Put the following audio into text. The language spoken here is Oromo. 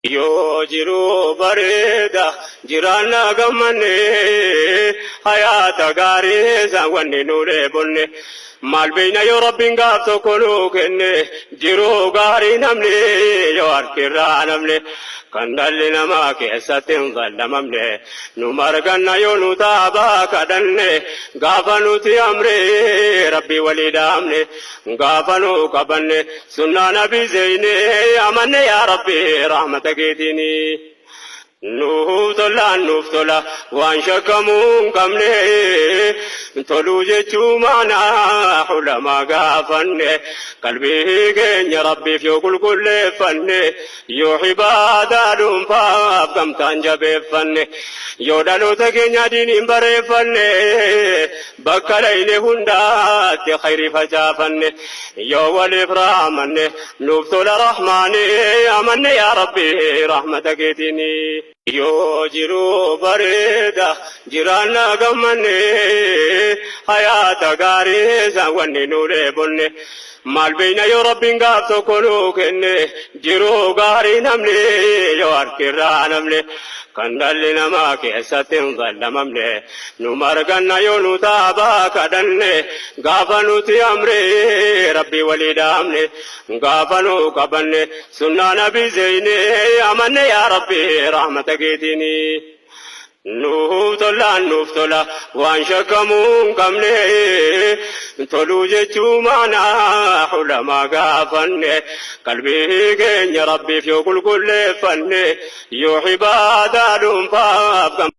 Yoo jiruu bareeda jiraanna gammanne hayaata gaarii wanni nuulee bonne maal beeyna yoo rabbiin gaaf tokko nuu kenne jiruu gaarii namne yoo harkirraa namne kan dhalli namaa keessatti hin fallamamne nu marganna yoo nu taabaa kadhanne gaafa nuti amre rabbi walii dhaamne gaafa nu qabanne sunnaa nabii zeyne amanne yaa rabbi rahmata keetini nuuf tola waan shakkamuun qabne toluu jechuu maanaa ulamaa gaafanne qalbii keenya rabbiif yoo qulqulleeffanne yoo ibaadaa dhuunfaaf gamtaan jabeeffanne yoo dhaloota keenya diiniin bareeffanne bakka dhayne hundaatti khayrii facaafanne yoo waliif raamanne nuuf tola rahmaani amanne yaa rabbi rahmata keetini yoo jiruu bareeda jiraanna gammanne hayaata gaarii wanni nuulee bonne maal beeyna yoo rabbiin gaaf tokko nuu kenne jiruu gaarii namne yoo harkirraa namne kan dhalli namaa keessatti hin fallamamne nu marganna yoo nu taabaa kadhanne gaafa nuti amre rabbi walii dhaamne gaafa nu qabanne sunnaa nabii zeyne amanne yaa rabbi rahmata keetini nuuf tola waan shakkamuun qabne toluu jechuu maanaa ulamaa gaafanne qalbii keenya rabbiif yoo qulqulleeffanne yoo ibaadaa dhuunfaaf